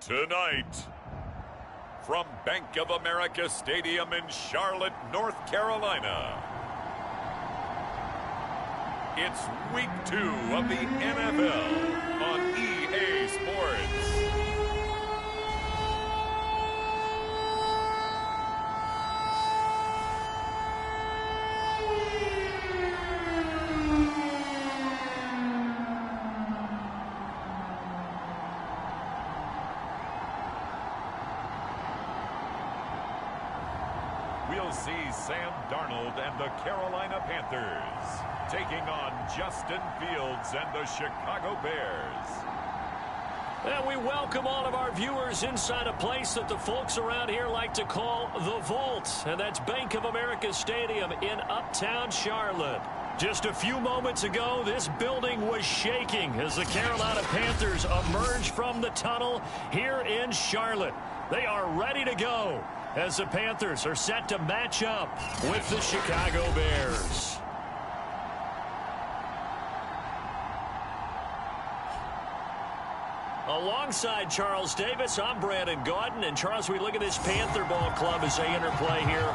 Tonight, from Bank of America Stadium in Charlotte, North Carolina, it's Week 2 of the NFL on EA Sports. We'll see Sam Darnold and the Carolina Panthers taking on Justin Fields and the Chicago Bears. And we welcome all of our viewers inside a place that the folks around here like to call the Vault. And that's Bank of America Stadium in Uptown Charlotte. Just a few moments ago, this building was shaking as the Carolina Panthers emerged from the tunnel here in Charlotte. They are ready to go as the Panthers are set to match up with the Chicago Bears. Alongside Charles Davis, I'm Brandon Gaudin. And Charles, we look at this Panther ball club as they interplay here.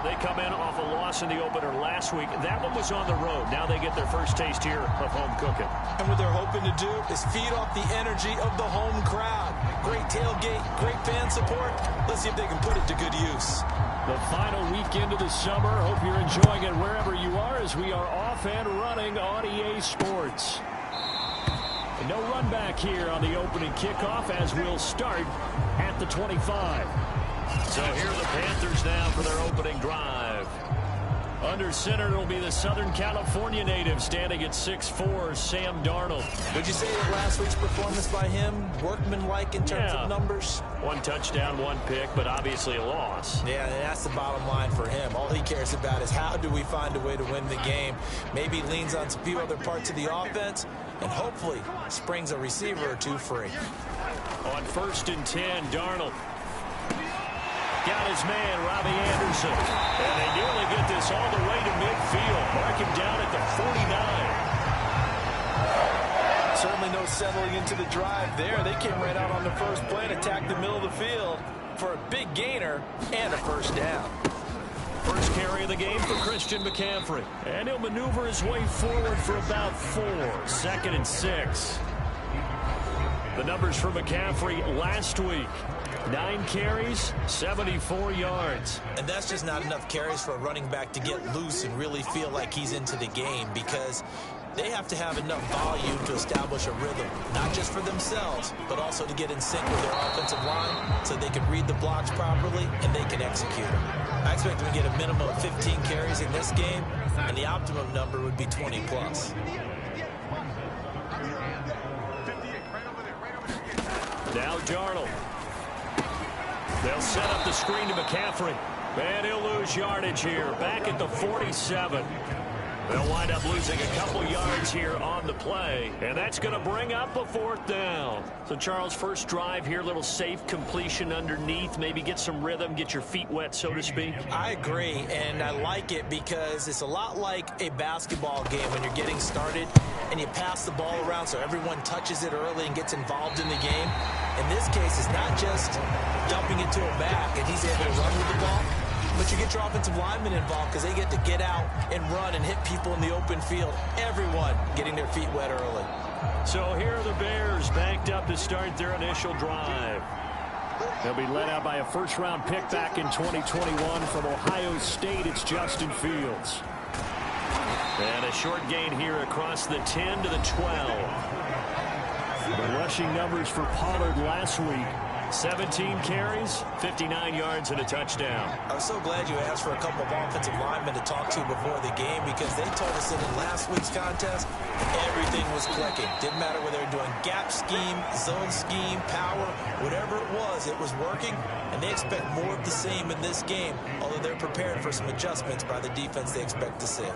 They come in off a loss in the opener last week. That one was on the road. Now they get their first taste here of home cooking. And what they're hoping to do is feed off the energy of the home crowd. Great tailgate, great fan support. Let's see if they can put it to good use. The final weekend of the summer. Hope you're enjoying it wherever you are as we are off and running on EA Sports. And no run back here on the opening kickoff as we'll start at the 25. So here are the Panthers now for their opening drive. Under center, it'll be the Southern California native standing at 6'4", Sam Darnold. Would you say that last week's performance by him, workmanlike in terms of numbers? One touchdown, one pick, but obviously a loss. Yeah, and that's the bottom line for him. All he cares about is how do we find a way to win the game. Maybe leans on a few other parts of the offense, and hopefully springs a receiver or two free. On 1st and 10, Darnold got his man, Robbie Anderson. And they nearly get this all the way to midfield. Mark him down at the 49. Certainly no settling into the drive there. They came right out on the first play and attacked the middle of the field for a big gainer and a first down. First carry of the game for Christian McCaffrey. And he'll maneuver his way forward for about 4. 2nd and 6. The numbers for McCaffrey last week. 9 carries, 74 yards. And that's just not enough carries for a running back to get loose and really feel like he's into the game, because they have to have enough volume to establish a rhythm, not just for themselves, but also to get in sync with their offensive line so they can read the blocks properly and they can execute them. I expect them to get a minimum of 15 carries in this game, and the optimum number would be 20 plus. Now Darnold. They'll set up the screen to McCaffrey. And he'll lose yardage here. Back at the 47. They'll wind up losing a couple yards here on the play. And that's going to bring up a 4th down. So, Charles, first drive here, little safe completion underneath. Maybe get some rhythm, get your feet wet, so to speak. I agree, and I like it because it's a lot like a basketball game when you're getting started and you pass the ball around so everyone touches it early and gets involved in the game. In this case, it's not just dumping it to a back and he's able to run with the ball, but you get your offensive linemen involved because they get to get out and run and hit people in the open field. Everyone getting their feet wet early. So here are the Bears backed up to start their initial drive. They'll be led out by a first-round pick back in 2021 from Ohio State. It's Justin Fields. And a short gain here across the 10 to the 12. The rushing numbers for Pollard last week. 17 carries, 59 yards, and a touchdown. I was so glad you asked for a couple of offensive linemen to talk to before the game, because they told us that in last week's contest, everything was clicking. Didn't matter whether they were doing gap scheme, zone scheme, power, whatever it was working, and they expect more of the same in this game, although they're prepared for some adjustments by the defense they expect to see.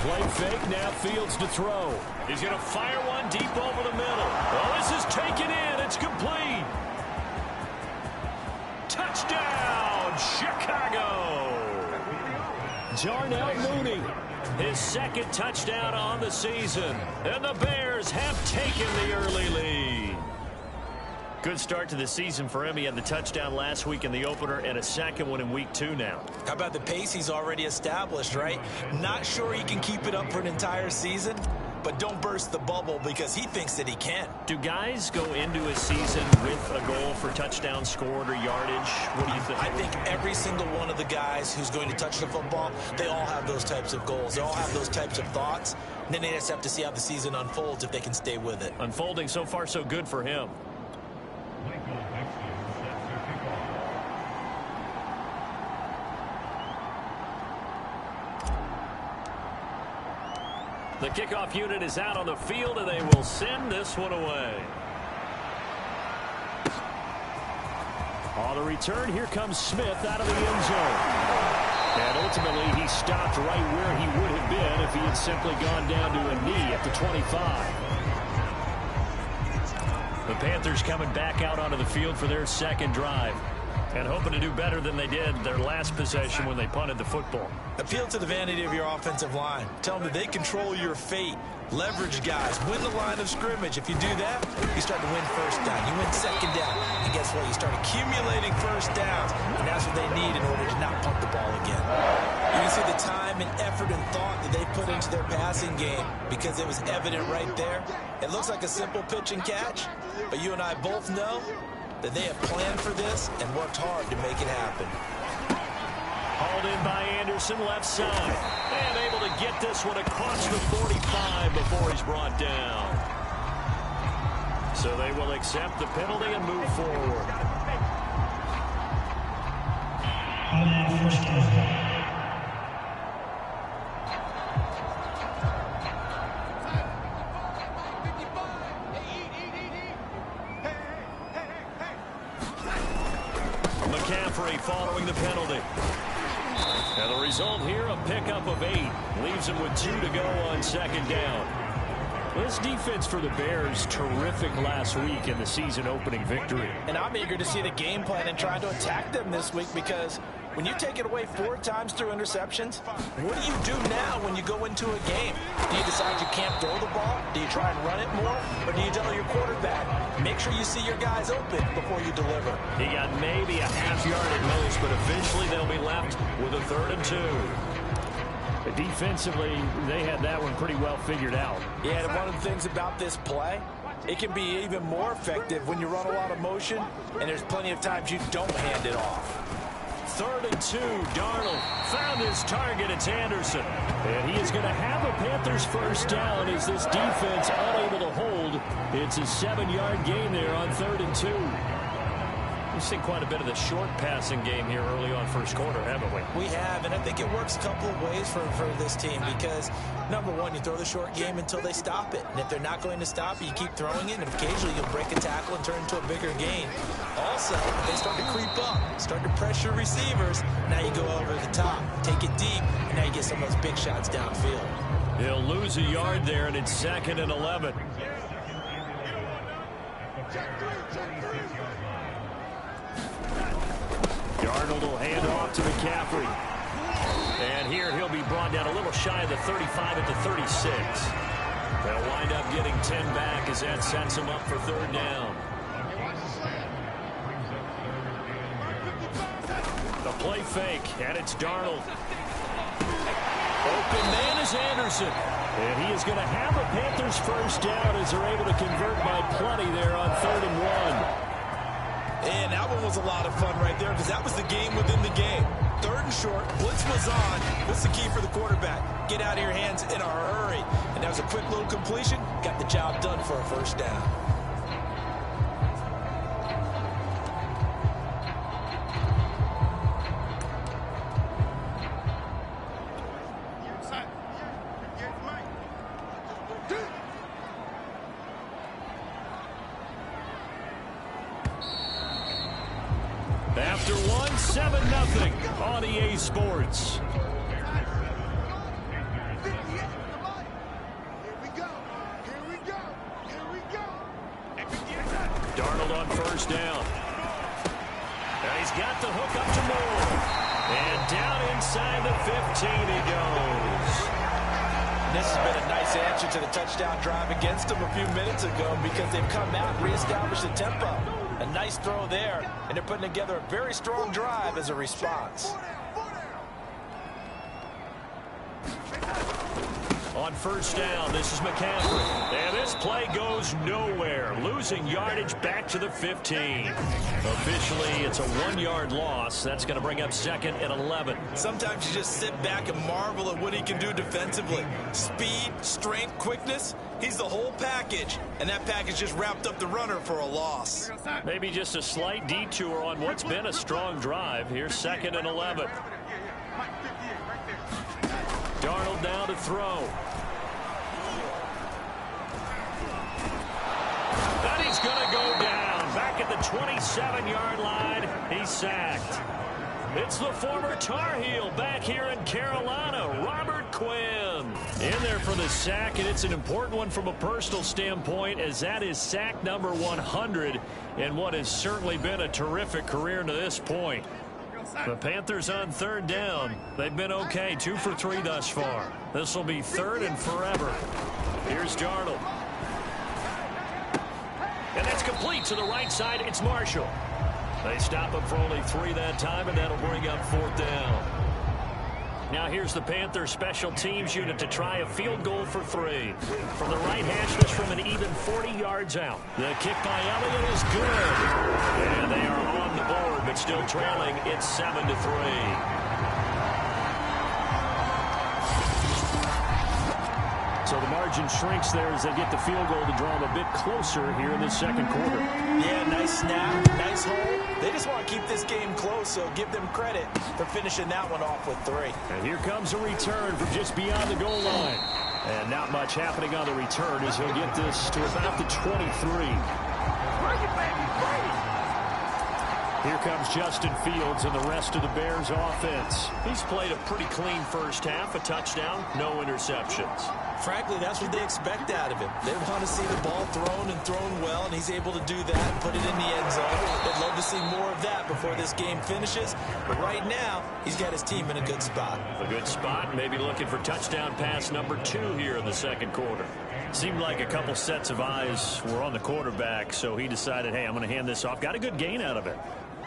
Play fake, now Fields to throw. He's going to fire one deep over the middle. Oh, this is taken in. It's complete. Darnell Mooney, his second touchdown on the season. And the Bears have taken the early lead. Good start to the season for him. He had the touchdown last week in the opener and a second one in week 2 now. How about the pace he's already established, right? Not sure he can keep it up for an entire season, but don't burst the bubble because he thinks that he can. Do guys go into a season with a goal for touchdown scored or yardage? What do you think? I think every single one of the guys who's going to touch the football, they all have those types of goals. They all have those types of thoughts. And then they just have to see how the season unfolds if they can stay with it. Unfolding so far so good for him. The kickoff unit is out on the field, and they will send this one away. On the return, here comes Smith out of the end zone. And ultimately, he stopped right where he would have been if he had simply gone down to a knee at the 25. The Panthers coming back out onto the field for their second drive and hoping to do better than they did their last possession when they punted the football. Appeal to the vanity of your offensive line. Tell them that they control your fate. Leverage guys. Win the line of scrimmage. If you do that, you start to win first down. You win second down. And guess what? You start accumulating first downs. And that's what they need in order to not punt the ball again. You can see the time and effort and thought that they put into their passing game because it was evident right there. It looks like a simple pitch and catch, but you and I both know that they have planned for this and worked hard to make it happen. Hauled in by Anderson, left side. And able to get this one across the 45 before he's brought down. So they will accept the penalty and move forward. McCaffrey following the penalty. And the result here, a pickup of 8. Leaves him with 2 to go on second down. This defense for the Bears, terrific last week in the season-opening victory. And I'm eager to see the game plan and try to attack them this week because when you take it away 4 times through interceptions, what do you do now when you go into a game? Do you decide you can't throw the ball? Do you try and run it more? Or do you tell your quarterback, make sure you see your guys open before you deliver? He got maybe a half yard at most, but eventually they'll be left with a 3rd and 2. Defensively, they had that one pretty well figured out. Yeah, and one of the things about this play, it can be even more effective when you run a lot of motion, and there's plenty of times you don't hand it off. 3rd and 2, Darnold found his target. It's Anderson. And he is going to have a Panthers first down as this defense unable to hold. It's a 7-yard gain there on 3rd and 2. We've seen quite a bit of the short passing game here early on first quarter, haven't we? We have, and I think it works a couple of ways for this team because, number one, you throw the short game until they stop it. And if they're not going to stop it, you keep throwing it, and occasionally you'll break a tackle and turn into a bigger gain. Also, they start to creep up, start to pressure receivers. Now you go over the top, take it deep, and now you get some of those big shots downfield. He'll lose a yard there, and it's 2nd and 11. Darnold will hand off to McCaffrey. And here he'll be brought down a little shy of the 35 at the 36. They'll wind up getting 10 back as that sets him up for 3rd down. The play fake, and it's Darnold. Open man is Anderson. And he is going to have a Panthers first down as they're able to convert by plenty there on 3rd and 1. And that one was a lot of fun right there because that was the game within the game. 3rd and short, blitz was on. What's the key for the quarterback? Get out of your hands in a hurry. And that was a quick little completion. Got the job done for a first down. After one, 7-0 on EA Sports. Darnold on first down. And he's got the hook up to Moore. And down inside the 15 he goes. This has been a nice answer to the touchdown drive against them a few minutes ago because they've come out and reestablished the tempo. A nice throw there, and they're putting together a very strong drive as a response. On first down, this is McCaffrey. And this play goes nowhere. Losing yardage back to the 15. Officially, it's a 1-yard loss. That's going to bring up second and 11. Sometimes you just sit back and marvel at what he can do defensively. Speed, strength, quickness. He's the whole package. And that package just wrapped up the runner for a loss. Maybe just a slight detour on what's been a strong drive. Here's second and 11. Darnold now to throw. And he's going to go down. Back at the 27-yard line. He's sacked. It's the former Tar Heel back here in Carolina, Robert Quinn. In there for the sack, and it's an important one from a personal standpoint, as that is sack number 100 in what has certainly been a terrific career to this point. The Panthers on third down. They've been okay, 2 for 3 thus far. This will be third and forever. Here's Darnold. And that's complete to the right side. It's Marshall. They stop him for only 3 that time, and that'll bring up fourth down. Now here's the Panthers special teams unit to try a field goal for 3. From the right hash, this from an even 40 yards out. The kick by Elliott is good. And they are on the board, but still trailing. It's 7-3. So the margin shrinks there as they get the field goal to draw them a bit closer here in the second quarter. Yeah, nice snap, nice hold. They just want to keep this game close, so give them credit for finishing that one off with 3. And here comes a return from just beyond the goal line. And not much happening on the return as he'll get this to about the 23. Here comes Justin Fields and the rest of the Bears offense. He's played a pretty clean first half, a touchdown, no interceptions. Frankly, that's what they expect out of him. They want to see the ball thrown and thrown well, and he's able to do that and put it in the end zone. They'd love to see more of that before this game finishes. But right now, he's got his team in a good spot. A good spot, maybe looking for touchdown pass number 2 here in the second quarter. Seemed like a couple sets of eyes were on the quarterback, so he decided, hey, I'm going to hand this off. Got a good gain out of it.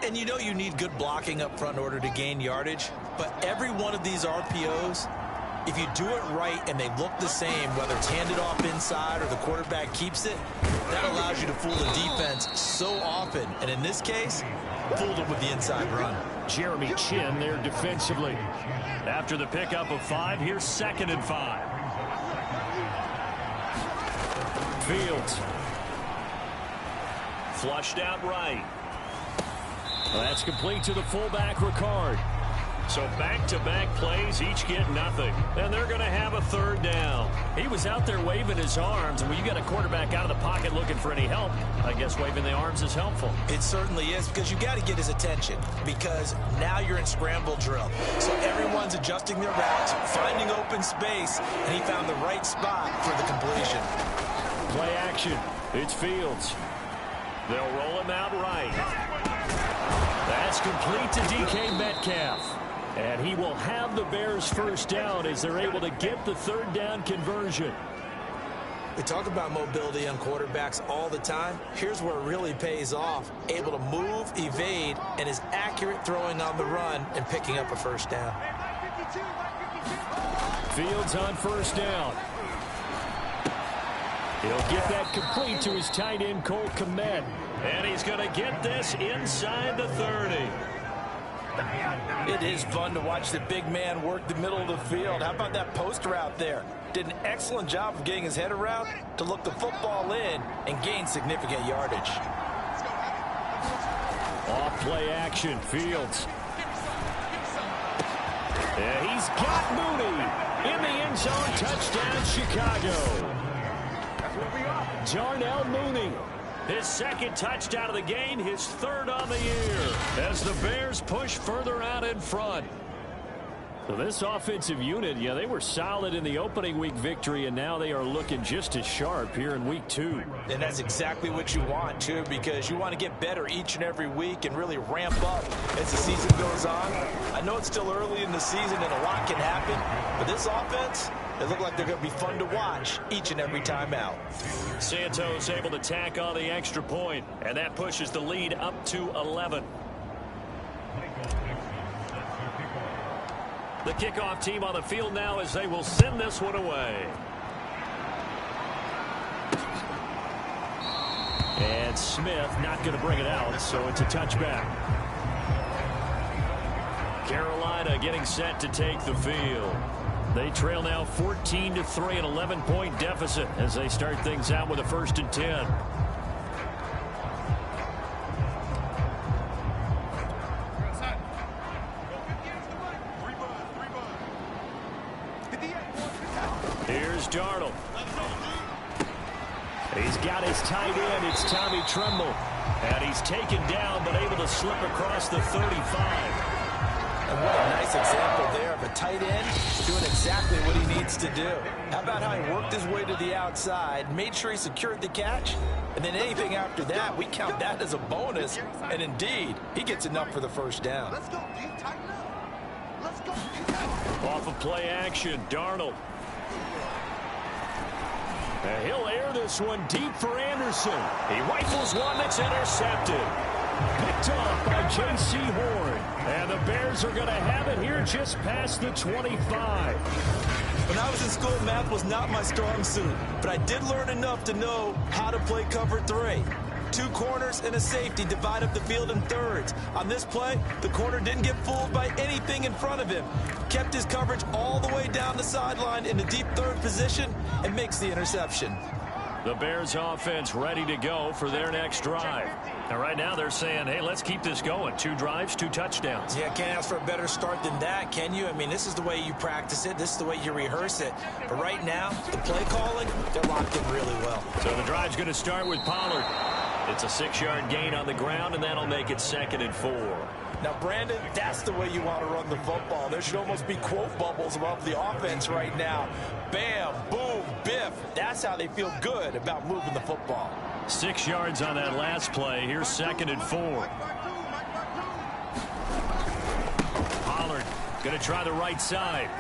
And you know you need good blocking up front in order to gain yardage. But every one of these RPOs, if you do it right and they look the same, whether it's handed off inside or the quarterback keeps it, that allows you to fool the defense so often. And in this case, fooled them with the inside run. Jeremy Chin there defensively. After the pickup of 5, here's second and 5. Fields. Flushed out right. That's complete to the fullback, Ricard. So back-to-back plays, each get nothing. And they're going to have a third down. He was out there waving his arms, and when you got a quarterback out of the pocket looking for any help, I guess waving the arms is helpful. It certainly is, because you got to get his attention, because now you're in scramble drill. So everyone's adjusting their routes, finding open space, and he found the right spot for the completion. Play action. It's Fields. They'll roll him out right. That's complete to DK Metcalf. And he will have the Bears first down as they're able to get the third down conversion. We talk about mobility on quarterbacks all the time. Here's where it really pays off. Able to move, evade, and is accurate throwing on the run and picking up a first down. Fields on first down. He'll get that complete to his tight end, Cole Kmet. And he's going to get this inside the 30. It is fun to watch the big man work the middle of the field. How about that post route there? Did an excellent job of getting his head around to look the football in and gain significant yardage. Off play action, Fields. Yeah, he's got Mooney in the end zone. Touchdown, Chicago. Darnell Mooney. His second touchdown of the game, his third on the year, as the Bears push further out in front. So this offensive unit, yeah, they were solid in the opening week victory, and now they are looking just as sharp here in week 2. And that's exactly what you want, too, because you want to get better each and every week and really ramp up as the season goes on. I know it's still early in the season and a lot can happen, but this offense, they look like they're going to be fun to watch each and every time out. Santos able to tack on the extra point, and that pushes the lead up to 11. The kickoff team on the field now as they will send this one away. And Smith not going to bring it out, so it's a touchback. Carolina getting set to take the field. They trail now 14-3, an 11-point deficit as they start things out with a 1st and 10. Here's Darnold. He's got his tight end. It's Tommy Tremble. And he's taken down but able to slip across the 35. And what a nice example there of a tight end doing exactly what he needs to do. How about how he worked his way to the outside, made sure he secured the catch, and then anything after that, we count that as a bonus. And indeed, he gets enough for the 1st down. Let's go, D. Tighten up. Let's go, D. Off of play action, Darnold. And he'll air this one deep for Anderson. He rifles one that's intercepted. Picked off by J.C. Horn. And the Bears are going to have it here just past the 25. When I was in school, math was not my strong suit, but I did learn enough to know how to play cover 3. 2 corners and a safety divide up the field in thirds. On this play, the corner didn't get fooled by anything in front of him. Kept his coverage all the way down the sideline in the deep 3rd position and makes the interception. The Bears offense ready to go for their next drive. And right now they're saying, hey, let's keep this going. 2 drives, 2 touchdowns. Yeah, can't ask for a better start than that, can you? I mean, this is the way you practice it. This is the way you rehearse it. But right now, the play calling, they're locked in really well. So the drive's going to start with Pollard. It's a 6-yard gain on the ground, and that'll make it 2nd and 4. Now, Brandon, that's the way you want to run the football. There should almost be quote bubbles above the offense right now. Bam, boom, biff. That's how they feel good about moving the football. 6 yards on that last play. Here's 2nd and 4. Pollard going to try the right side.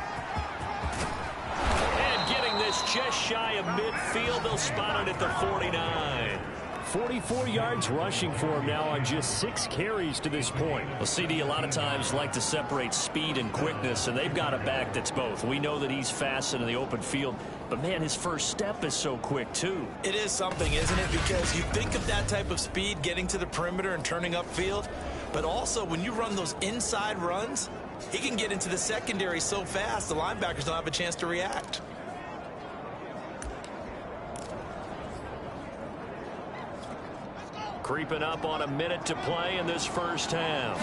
And getting this just shy of midfield. They'll spot it at the 49. 44 yards rushing for him now on just 6 carries to this point. Well, CD a lot of times like to separate speed and quickness, and they've got a back that's both. We know that he's fast in the open field, but, man, his first step is so quick, too. It is something, isn't it? Because you think of that type of speed getting to the perimeter and turning upfield, but also when you run those inside runs, he can get into the secondary so fast the linebackers don't have a chance to react. Creeping up on a minute to play in this 1st half.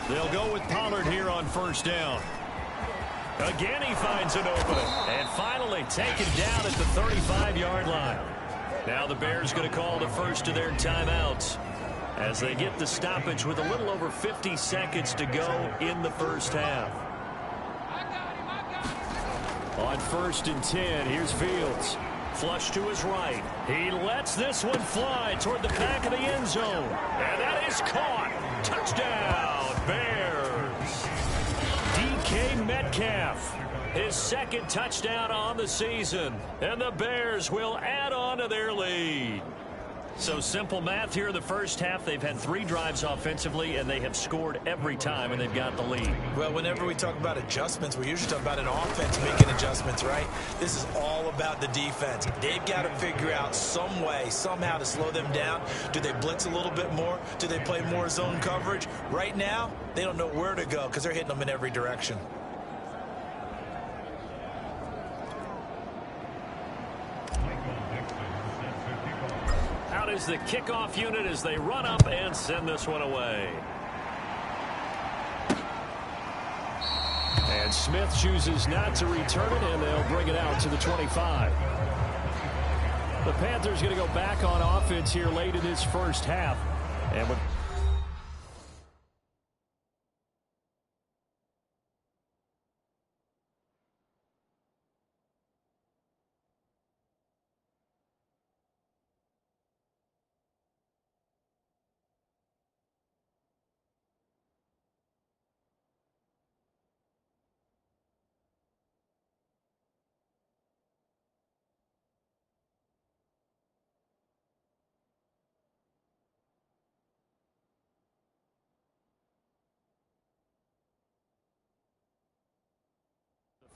They'll go with Pollard here on 1st down. Again, he finds an opening. And finally taken down at the 35-yard line. Now the Bears going to call the first of their timeouts as they get the stoppage with a little over 50 seconds to go in the 1st half. On 1st and 10, here's Fields. Flush to his right. He lets this one fly toward the back of the end zone. And that is caught. Touchdown, Bears. DK Metcalf. His 2nd touchdown on the season. And the Bears will add on to their lead. So simple math here in the 1st half. They've had 3 drives offensively, and they have scored every time, and they've got the lead. Well, whenever we talk about adjustments, we usually talk about an offense making adjustments, right? This is all about the defense. They've got to figure out some way, somehow to slow them down. Do they blitz a little bit more? Do they play more zone coverage? Right now, they don't know where to go because they're hitting them in every direction. Out is the kickoff unit as they run up and send this one away. And Smith chooses not to return it, and they'll bring it out to the 25. The Panthers going to go back on offense here late in this 1st half. And with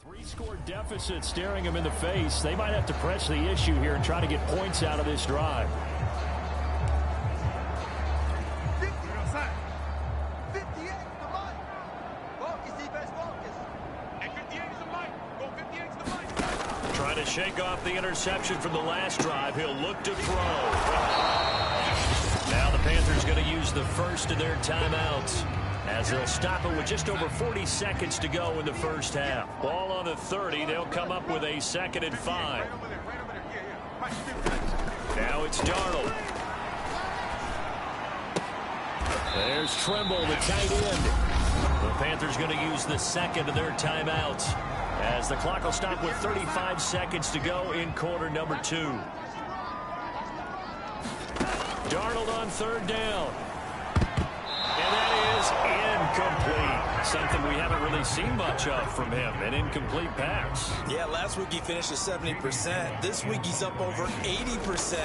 Three-score deficit staring them in the face. They might have to press the issue here and try to get points out of this drive. 58 the mic. Focus, defense, focus. And 58 is the mic. Go 58 is the mic. Trying to shake off the interception from the last drive. He'll look to throw. Now the Panthers going to use the first of their timeouts, as they'll stop it with just over 40 seconds to go in the first half. Ball on the 30. They'll come up with a 2nd and 5. Now it's Darnold. There's Trimble, the tight end. The Panthers going to use the second of their timeouts, as the clock will stop with 35 seconds to go in quarter number 2. Darnold on 3rd down. And that is incomplete. Something we haven't really seen much of from him, an incomplete pass. Yeah, last week he finished at 70%. This week he's up over 80%.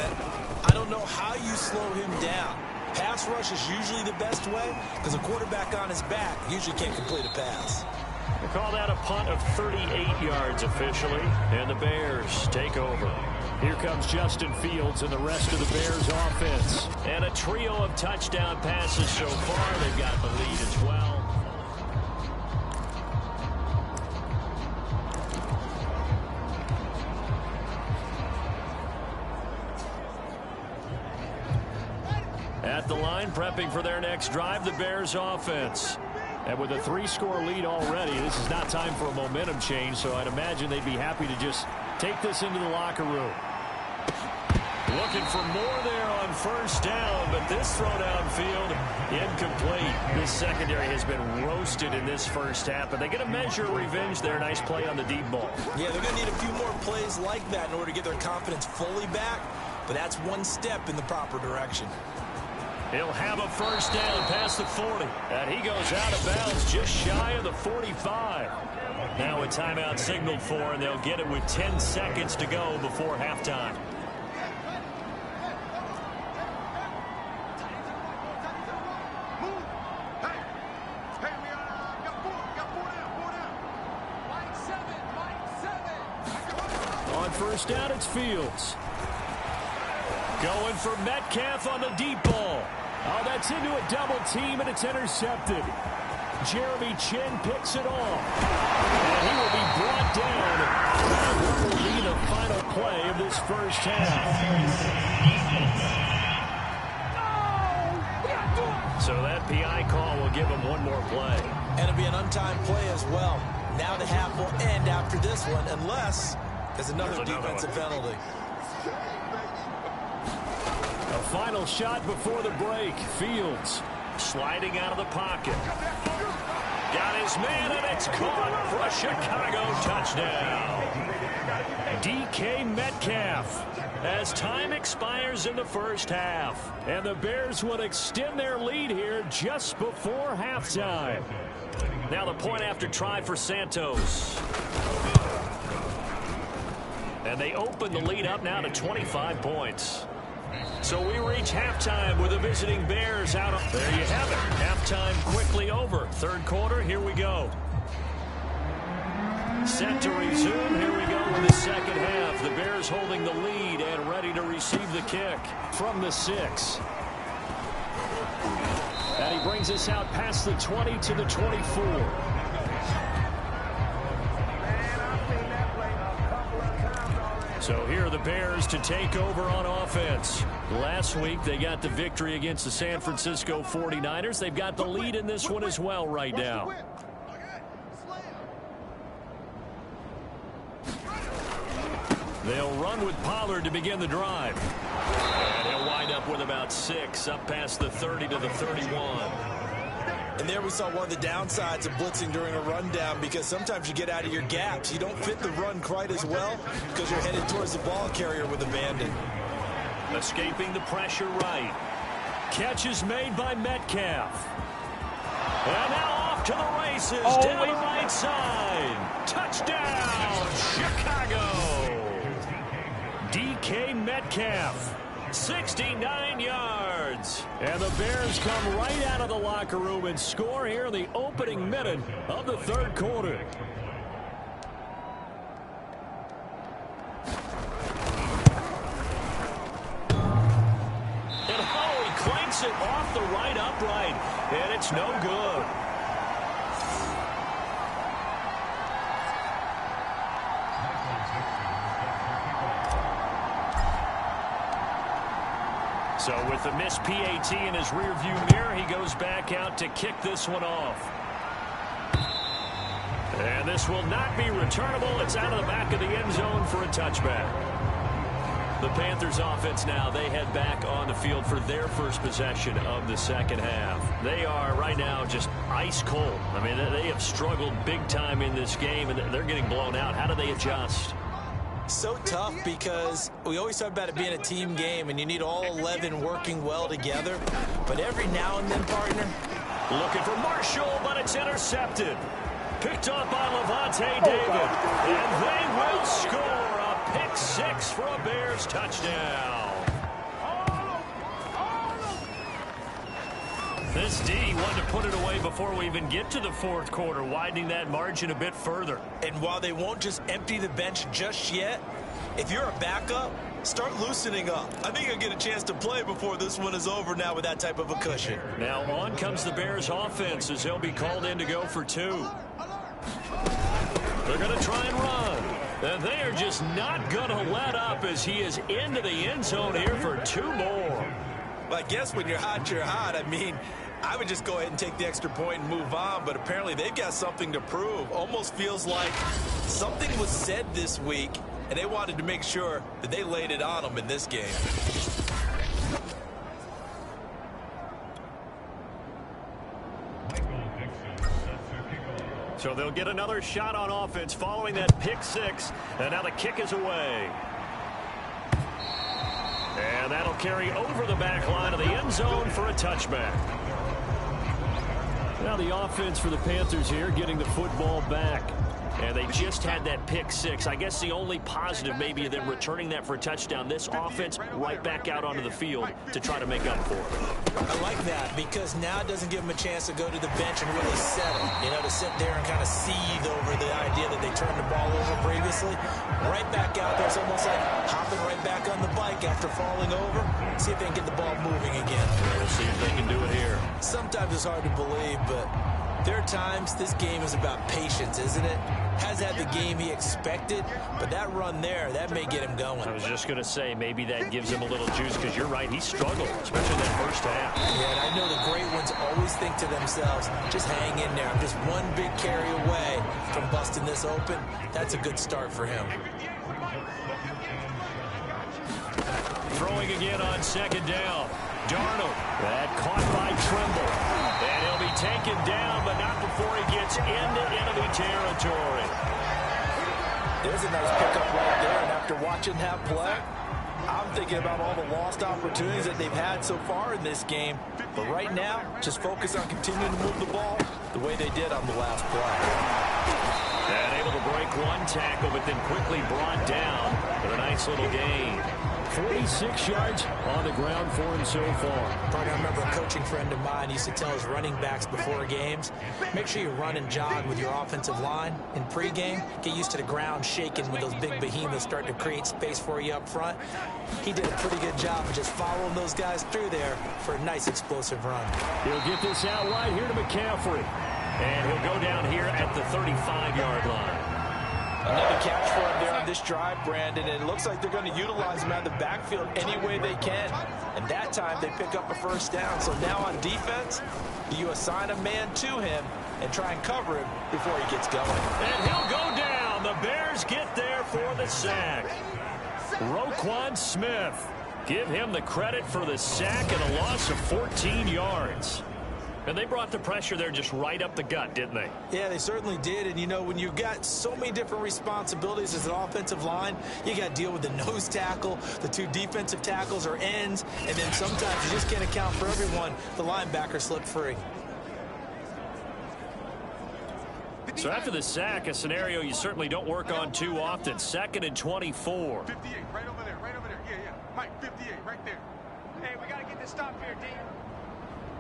I don't know how you slow him down. Pass rush is usually the best way, because a quarterback on his back usually can't complete a pass. We'll call that a punt of 38 yards officially, and the Bears take over. Here comes Justin Fields and the rest of the Bears offense. And a trio of touchdown passes so far. They've got the lead as well. At the line, prepping for their next drive, the Bears offense. And with a 3-score lead already, this is not time for a momentum change, so I'd imagine they'd be happy to just take this into the locker room. Looking for more there on 1st down, but this throw downfield incomplete. This secondary has been roasted in this first half, but they get a measure of revenge there. Nice play on the deep ball. Yeah, they're going to need a few more plays like that in order to get their confidence fully back, but that's one step in the proper direction. He'll have a 1st down past the 40, and he goes out of bounds just shy of the 45. Now a timeout signaled for, and they'll get it with 10 seconds to go before halftime. On 1st down, it's Fields. Going for Metcalf on the deep ball. Oh, that's into a double team, and it's intercepted. Jeremy Chin picks it off. And he will be brought down. And what will be the final play of this first half? So that PI call will give him one more play. And it'll be an untimed play as well. Now the half will end after this one, unless there's another defensive penalty. A final shot before the break. Fields sliding out of the pocket. Got his man, and it's caught for a Chicago touchdown. DK Metcalf, as time expires in the first half. And the Bears would extend their lead here just before halftime. Now the point after try for Santos. And they open the lead up now to 25 points. So we reach halftime with the visiting Bears out. There you have it. Halftime quickly over. 3rd quarter, here we go. Set to resume. Here we go in the 2nd half. The Bears holding the lead and ready to receive the kick from the 6. And he brings us out past the 20 to the 24. So here are the Bears to take over on offense. Last week they got the victory against the San Francisco 49ers. They've got the lead in this one as well right now. They'll run with Pollard to begin the drive. And he'll wind up with about 6 up past the 30 to the 31. And there we saw one of the downsides of blitzing during a rundown, because sometimes you get out of your gaps. You don't fit the run quite as well because you're headed towards the ball carrier with abandon. Escaping the pressure right. Catch is made by Metcalf. And now off to the races down the right side. Touchdown, Chicago. DK Metcalf. 69 yards. And the Bears come right out of the locker room and score here in the opening minute of the 3rd quarter. hits it off the right upright, and it's no good. So with the missed PAT in his rearview mirror, he goes back out to kick this one off. And this will not be returnable. It's out of the back of the end zone for a touchback. The Panthers offense now, they head back on the field for their first possession of the second half. They are right now just ice cold. I mean, they have struggled big time in this game, and they're getting blown out. How do they adjust? So tough because we always talk about it being a team game, and you need all 11 working well together. But every now and then, partner. Looking for Marshall, but it's intercepted. Picked up by Lavonte David. And they will score a pick six for a Bears touchdown. This D wanted to put it away before we even get to the fourth quarter, widening that margin a bit further. And while they won't just empty the bench just yet, if you're a backup, start loosening up. I think you'll get a chance to play before this one is over now with that type of a cushion. Now on comes the Bears offense as they'll be called in to go for two. They're going to try and run. And they are just not going to let up as he is into the end zone here for two more. Well, I guess when you're hot, you're hot. I mean, I would just go ahead and take the extra point and move on, but apparently they've got something to prove. Almost feels like something was said this week, and they wanted to make sure that they laid it on them in this game. So they'll get another shot on offense following that pick six, and now the kick is away. And that'll carry over the back line of the end zone for a touchback. Now the offense for the Panthers here getting the football back. And they just had that pick six. I guess the only positive maybe them returning that for a touchdown. This offense right back out onto the field to try to make up for it. I like that because now it doesn't give them a chance to go to the bench and really settle. You know, to sit there and kind of seethe over the idea that they turned the ball over previously. Right back out there. It's almost like hopping right back on the bike after falling over. See if they can get the ball moving again. We'll see if they can do it here. Sometimes it's hard to believe, but there are times this game is about patience, isn't it? Has had the game he expected, but that run there, that may get him going. I was just going to say, maybe that gives him a little juice, because you're right, he struggled, especially that first half. Yeah, and I know the great ones always think to themselves, just hang in there. I'm just one big carry away from busting this open. That's a good start for him. Throwing again on second down. Darnold, that caught by Trimble. And he'll be taken down, but not before he gets into enemy territory. There's a nice pickup right there, and after watching that play, I'm thinking about all the lost opportunities that they've had so far in this game. But right now, just focus on continuing to move the ball the way they did on the last play. And able to break one tackle, but then quickly brought down with a nice little gain. 46 yards on the ground for him so far. I remember a coaching friend of mine used to tell his running backs before games, make sure you run and jog with your offensive line in pregame. Get used to the ground shaking when those big behemoths start to create space for you up front. He did a pretty good job of just following those guys through there for a nice explosive run. He'll get this out wide here to McCaffrey. And he'll go down here at the 35-yard line. Another catch for him there on this drive, Brandon, and it looks like they're going to utilize him out of the backfield any way they can. And that time they pick up a first down. So now on defense, you assign a man to him and try and cover him before he gets going. And he'll go down. The Bears get there for the sack. Roquan Smith. Give him the credit for the sack and a loss of 14 yards. And they brought the pressure there just right up the gut, didn't they? Yeah, they certainly did. And, you know, when you've got so many different responsibilities as an offensive line, you got to deal with the nose tackle, the two defensive tackles or ends, and then sometimes you just can't account for everyone. The linebacker slipped free. So after the sack, a scenario you certainly don't work on too often. 2nd and 24. 58, right over there, right over there. Yeah, yeah. Mike, 58, right there. Hey, we got to get this stop here, D.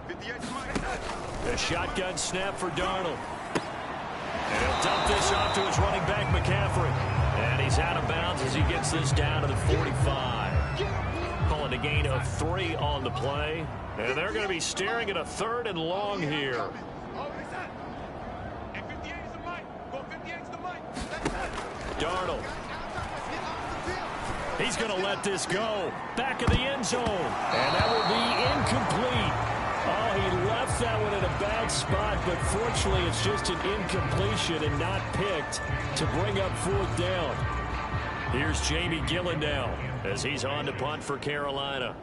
58, Mike. A shotgun snap for Darnold. And he'll dump this off to his running back, McCaffrey. And he's out of bounds as he gets this down to the 45. Call ball and a gain of 3 on the play. And they're going to be staring at a 3rd and long here. Darnold. He's going to let this go. Back of the end zone. And that will be incomplete. Oh, he left that one in a bad spot, but fortunately it's just an incompletion and not picked to bring up 4th down. Here's Jamie Gillen now as he's on to punt for Carolina.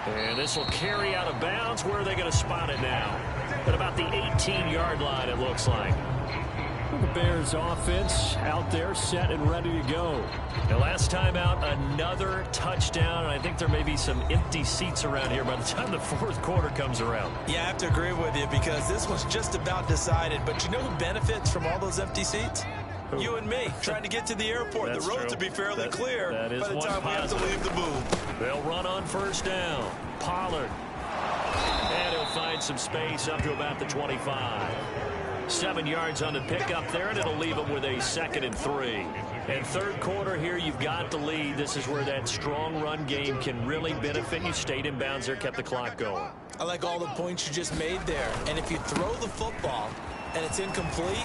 And this will carry out of bounds. Where are they going to spot it now? At about the 18-yard line, it looks like. The Bears offense out there set and ready to go. The last time out, another touchdown, and I think there may be some empty seats around here by the time the 4th quarter comes around. Yeah, I have to agree with you because this one's just about decided. But you know who benefits from all those empty seats? Who? You and me, trying to get to the airport. That's the roads true. will be fairly clear by the time we have to leave the booth. They'll run on 1st down. Pollard. And he'll find some space up to about the 25. 7 yards on the pickup there, and it'll leave them with a 2nd and 3. And 3rd quarter here, you've got the lead. This is where that strong run game can really benefit you. Stayed in bounds there, kept the clock going. I like all the points you just made there. And if you throw the football and it's incomplete,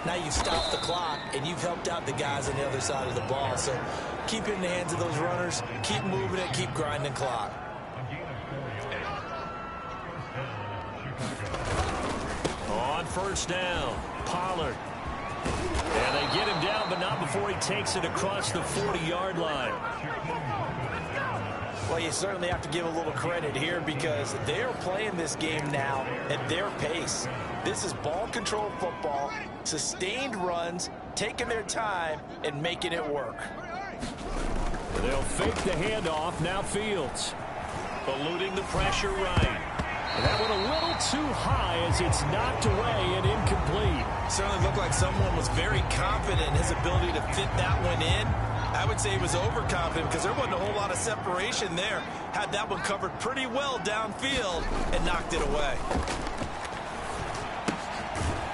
now you've stopped the clock and you've helped out the guys on the other side of the ball. So keep it in the hands of those runners, keep moving it, keep grinding clock. On 1st down, Pollard. And they get him down, but not before he takes it across the 40-yard line. Well, you certainly have to give a little credit here because they're playing this game now at their pace. This is ball control football, sustained runs, taking their time and making it work. They'll fake the handoff. Now Fields. Eluding the pressure right. And that one a little too high as it's knocked away and incomplete. Certainly looked like someone was very confident in his ability to fit that one in. I would say he was overconfident because there wasn't a whole lot of separation there. Had that one covered pretty well downfield and knocked it away.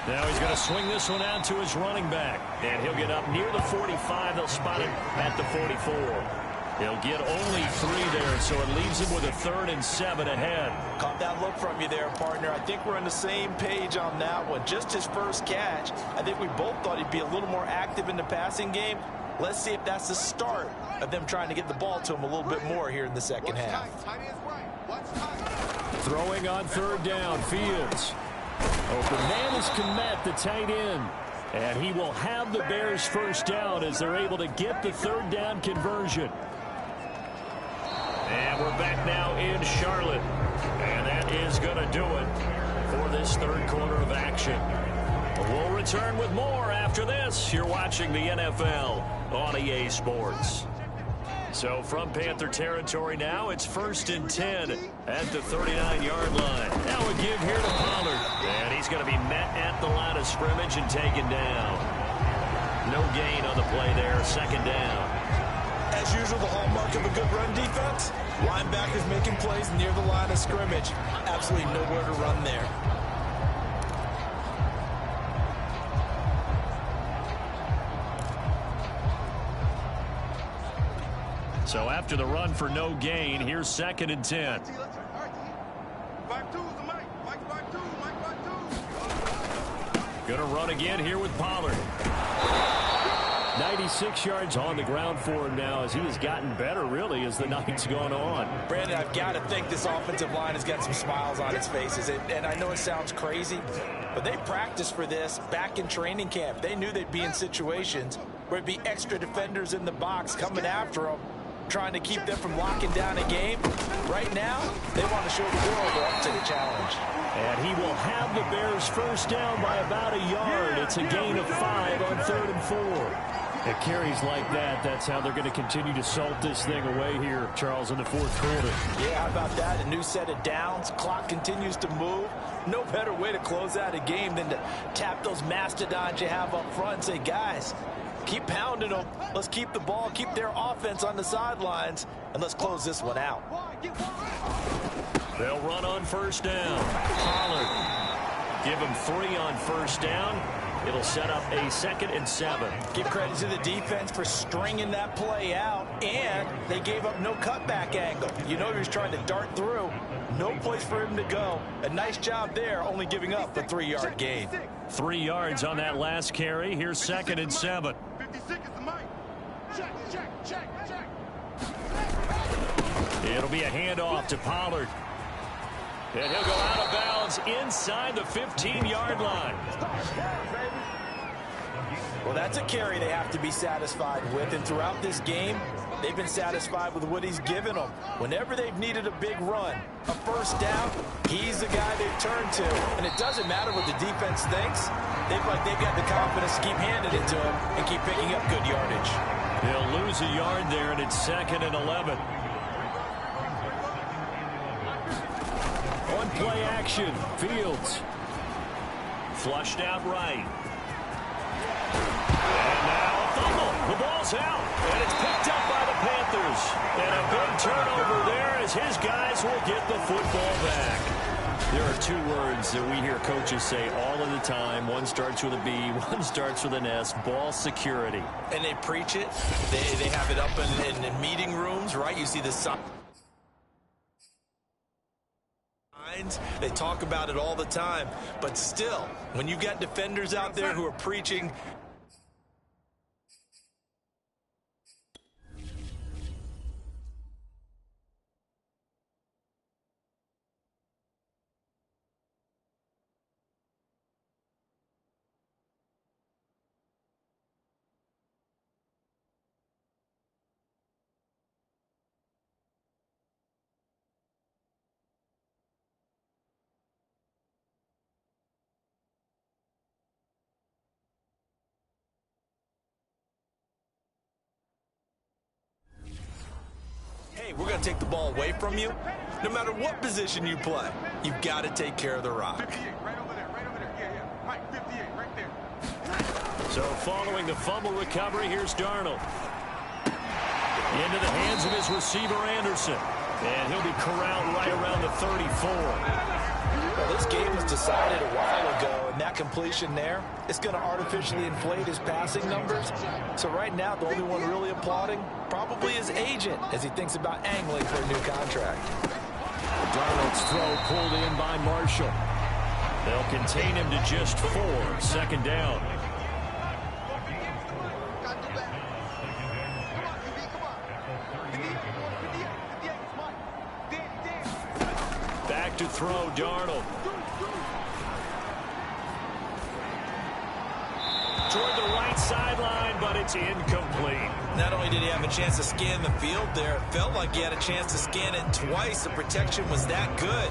Now he's going to swing this one out to his running back. And he'll get up near the 45. They'll spot him at the 44. He'll get only 3 there, so it leaves him with a 3rd and 7 ahead. Caught that look from you there, partner. I think we're on the same page on that one. Just his first catch. I think we both thought he'd be a little more active in the passing game. Let's see if that's the start of them trying to get the ball to him a little bit more here in the second half. Throwing on 3rd down, Fields. Open man is Kmet, the tight end. And he will have the Bears 1st down as they're able to get the 3rd down conversion. And we're back now in Charlotte. And that is going to do it for this 3rd quarter of action. We'll return with more after this. You're watching the NFL on EA Sports. So from Panther territory now, it's 1st and 10 at the 39-yard line. Now a give here to Pollard. And he's going to be met at the line of scrimmage and taken down. No gain on the play there, 2nd down. As usual, the hallmark of a good run defense, linebackers making plays near the line of scrimmage. Absolutely nowhere to run there. So after the run for no gain, here's 2nd and 10. Going to run again here with Pollard. 96 yards on the ground for him now as he has gotten better, really, as the night's gone on. Brandon, I've got to think this offensive line has got some smiles on its faces. And I know it sounds crazy, but they practiced for this back in training camp. They knew they'd be in situations where it'd be extra defenders in the box coming after them, trying to keep them from locking down a game. Right now, they want to show the world they're up to the challenge. And he will have the Bears 1st down by about a yard. It's a gain of 5 on 3rd and 4. It carries like that. That's how they're going to continue to salt this thing away here, Charles, in the 4th quarter. Yeah, how about that? A new set of downs. Clock continues to move. No better way to close out a game than to tap those mastodons you have up front and say, guys, keep pounding them. Let's keep the ball, keep their offense on the sidelines, and let's close this one out. They'll run on 1st down. Pollard. Give him 3 on 1st down. It'll set up a 2nd and 7. Give credit to the defense for stringing that play out, and they gave up no cutback angle. You know he was trying to dart through. No place for him to go. A nice job there, only giving up a 3-yard gain. 3 yards on that last carry. Here's 2nd and 7. 56 is the mic. Check, check, check, check. It'll be a handoff to Pollard. And he'll go out of bounds inside the 15-yard line. Well, that's a carry they have to be satisfied with. And throughout this game, they've been satisfied with what he's given them. Whenever they've needed a big run, a first down, he's the guy they've turned to. And it doesn't matter what the defense thinks. They've got the confidence to keep handing it to him and keep picking up good yardage. They'll lose a yard there, and it's 2nd and 11. On play action, Fields. Flushed out right. And now a fumble. The ball's out, and it's picked up by the Panthers. And a big turnover there as his guys will get the football back. There are 2 words that we hear coaches say all of the time. One starts with a B, one starts with an S, ball security. And they preach it. They have it up in meeting rooms, right? You see the signs. They talk about it all the time. But still, when you've got defenders out there who are preaching... Hey, we're going to take the ball away from you. No matter what position you play, you've got to take care of the rock. 58, right over there, right over there. Yeah, yeah. Mike, 58, right there. So following the fumble recovery, here's Darnold. Into the hands of his receiver, Anderson. And he'll be corralled right around the 34. Well, this game was decided a while ago, and that completion there, it's going to artificially inflate his passing numbers. So right now, the only one really applauding probably his agent as he thinks about angling for a new contract. Darnold's throw pulled in by Marshall. They'll contain him to just 4. 2nd down. Back to throw, Darnold. Toward the right sideline, but it's incomplete. Not only did he have a chance to scan the field there, it felt like he had a chance to scan it twice. The protection was that good.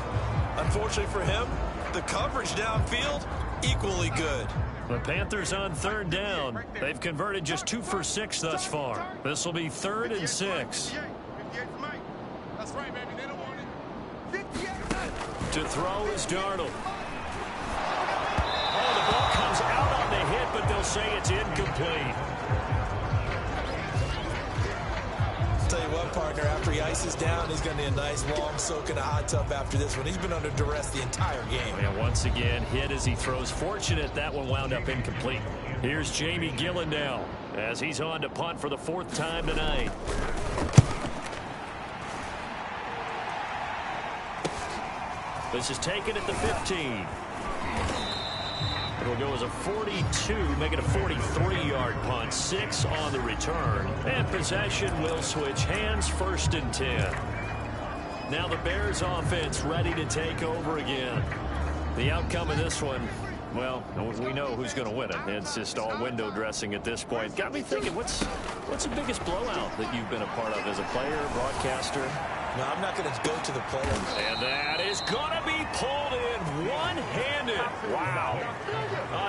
Unfortunately for him, the coverage downfield, equally good. The Panthers on 3rd down. They've converted just 2 for 6 thus far. This will be 3rd and 6. 58 for Mike. That's right, baby. They don't want it. 58. To throw is Darnold. Oh, the ball comes out on the hit, but they'll say it's incomplete. Tell you what, partner, after he ices down, he's going to need a nice long soak in a hot tub after this one. He's been under duress the entire game. And once again, hit as he throws. Fortunate that one wound up incomplete. Here's Jamie Gillen now as he's on to punt for the 4th time tonight. This is taken at the 15. It'll go as a 42, make it a 43-yard punt. 6 on the return. And possession will switch hands, 1st and 10. Now the Bears offense ready to take over again. The outcome of this one, well, we know who's going to win it. It's just all window dressing at this point. Got me thinking, what's the biggest blowout that you've been a part of as a player, broadcaster? No, I'm not going to go to the player. And that is going to be pulled in one-handed. Wow.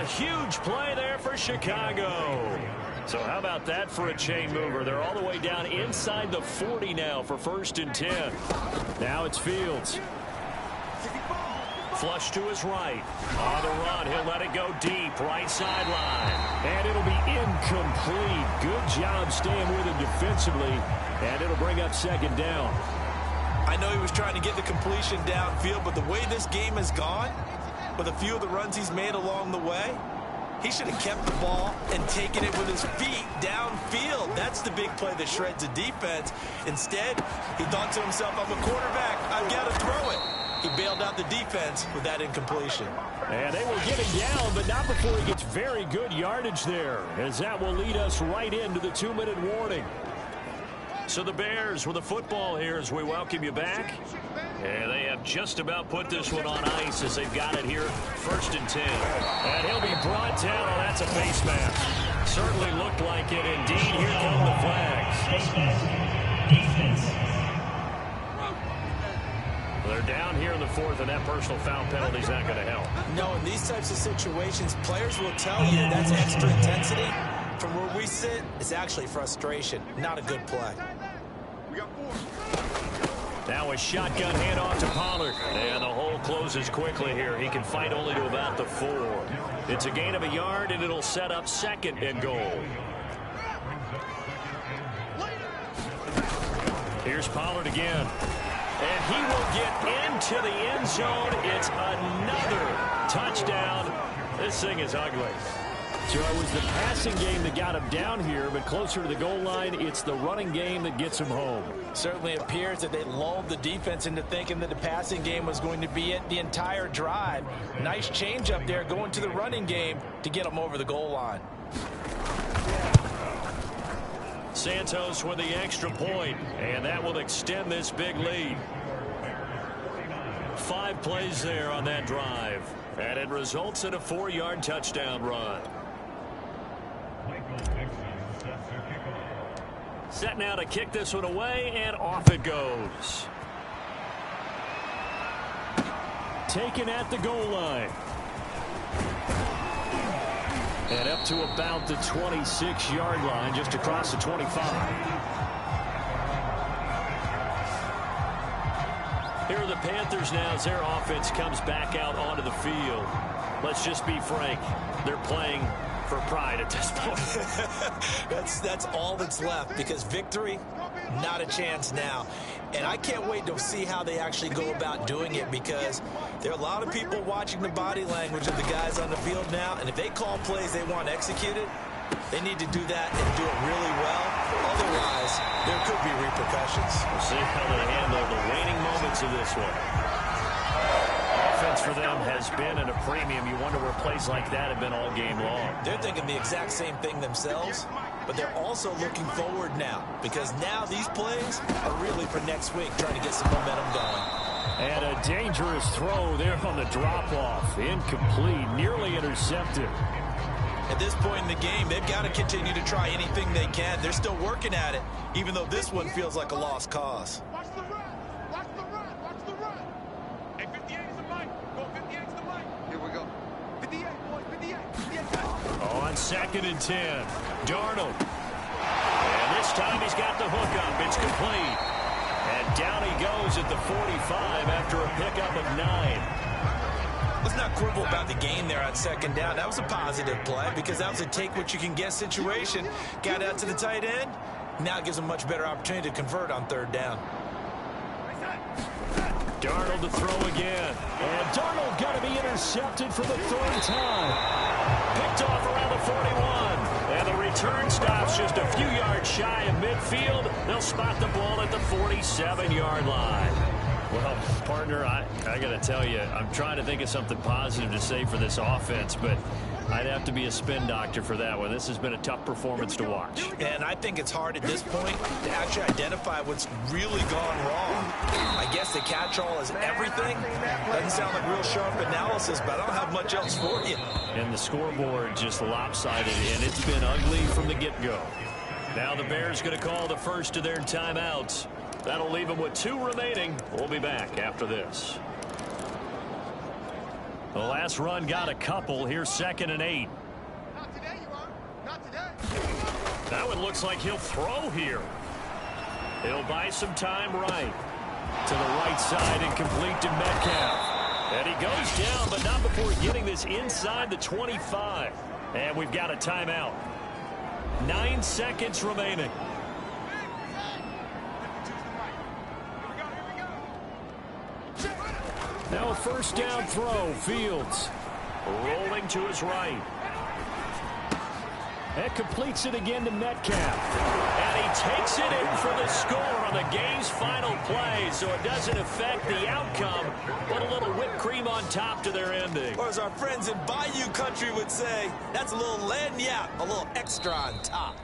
A huge play there for Chicago. So how about that for a chain mover? They're all the way down inside the 40 now for 1st and 10. Now it's Fields. Flush to his right. On the run, he'll let it go deep, right sideline. And it'll be incomplete. Good job staying with him defensively. And it'll bring up 2nd down. I know he was trying to get the completion downfield, but the way this game has gone, with a few of the runs he's made along the way, He should have kept the ball and taken it with his feet downfield. That's the big play that shreds the defense. Instead, he thought to himself, I'm a quarterback. I've got to throw it. He bailed out the defense with that incompletion. And they will get him down, but not before he gets very good yardage there, as that will lead us right into the 2-minute warning. So the Bears with the football here as we welcome you back. And they have just about put this one on ice as they've got it here, 1st and 10. And he'll be brought down. Oh, that's a face mask. Certainly looked like it. Indeed, here come the flags. Defense. They're down here in the 4th, and that personal foul penalty is not going to help. No, in these types of situations, players will tell you that's extra intensity. From where we sit, it's actually frustration, not a good play. Now a shotgun handoff to Pollard. And the hole closes quickly here. He can fight only to about the 4. It's a gain of a yard, and it'll set up 2nd and goal. Here's Pollard again. And he will get into the end zone. It's another touchdown. This thing is ugly. So it was the passing game that got him down here, but closer to the goal line, it's the running game that gets him home. Certainly appears that they lulled the defense into thinking that the passing game was going to be it the entire drive. Nice change up there going to the running game to get them over the goal line. Santos with the extra point, and that will extend this big lead. 5 plays there on that drive, and it results in a 4-yard touchdown run. Set now to kick this one away, and off it goes. Taken at the goal line. And up to about the 26-yard line, just across the 25. Here are the Panthers now as their offense comes back out onto the field. Let's just be frank. They're playing for pride at this point. That's all that's left, because victory, not a chance now. And I can't wait to see how they actually go about doing it, because there are a lot of people watching the body language of the guys on the field now, and if they call plays they want executed, they need to do that and do it really well. Otherwise, there could be repercussions. We'll see how they handle the waning moments of this one. Offense for them has been at a premium. You wonder where plays like that have been all game long. They're thinking the exact same thing themselves, but they're also looking forward now, because now these plays are really for next week, trying to get some momentum going. And a dangerous throw there on the drop-off. Incomplete, nearly intercepted. At this point in the game, they've got to continue to try anything they can. They're still working at it, even though this one feels like a lost cause. Watch the run. Watch the run. Watch the run. Hey, 58 is the mic. Go 58 is the mic. Here we go. 58, boys. 58. 58. On 2nd and 10. Darnold. And this time he's got the hook up. It's complete. And down he goes at the 45 after a pickup of 9. Let's not quibble about the gain there on 2nd down. That was a positive play, because that was a take-what-you-can-get situation. Got out to the tight end. Now it gives them a much better opportunity to convert on 3rd down. Darnold to throw again. And Darnold got to be intercepted for the 3rd time. Picked off around the 41. And the return stops just a few yards shy of midfield. They'll spot the ball at the 47-yard line. Well, partner, I got to tell you, I'm trying to think of something positive to say for this offense, but I'd have to be a spin doctor for that one. This has been a tough performance to watch. And I think it's hard at this point to actually identify what's really gone wrong. I guess the catch-all is everything. Doesn't sound like real sharp analysis, but I don't have much else for you. And the scoreboard just lopsided, and it's been ugly from the get-go. Now the Bears going to call the first of their timeouts. That'll leave them with 2 remaining. We'll be back after this. The last run got a couple. Here's 2nd and 8. Not today, you are. Not today. Now it looks like he'll throw here. He'll buy some time right. To the right side and complete to Metcalf. And he goes down, but not before getting this inside the 25. And we've got a timeout. 9 seconds remaining. Now a 1st down throw. Fields rolling to his right. And completes it again to Metcalf. And he takes it in for the score on the game's final play, so it doesn't affect the outcome, but a little whipped cream on top to their ending. Or as our friends in Bayou Country would say, that's a little lagniappe, a little extra on top.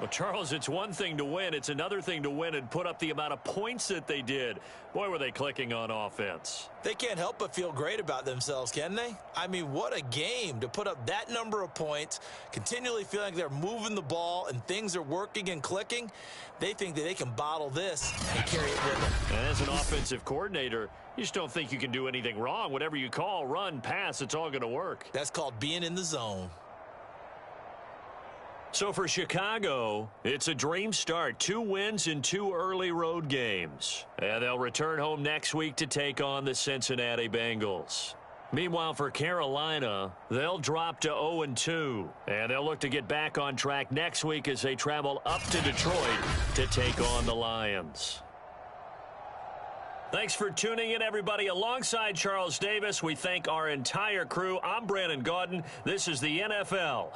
Well, Charles, it's one thing to win. It's another thing to win and put up the amount of points that they did. Boy, were they clicking on offense. They can't help but feel great about themselves, can they? I mean, what a game to put up that number of points, continually feeling like they're moving the ball and things are working and clicking. They think that they can bottle this and carry it with them. And as an offensive coordinator, you just don't think you can do anything wrong. Whatever you call, run, pass, it's all going to work. That's called being in the zone. So for Chicago, it's a dream start. 2 wins in 2 early road games. And they'll return home next week to take on the Cincinnati Bengals. Meanwhile, for Carolina, they'll drop to 0-2. And they'll look to get back on track next week as they travel up to Detroit to take on the Lions. Thanks for tuning in, everybody. Alongside Charles Davis, we thank our entire crew. I'm Brandon Gaudin. This is the NFL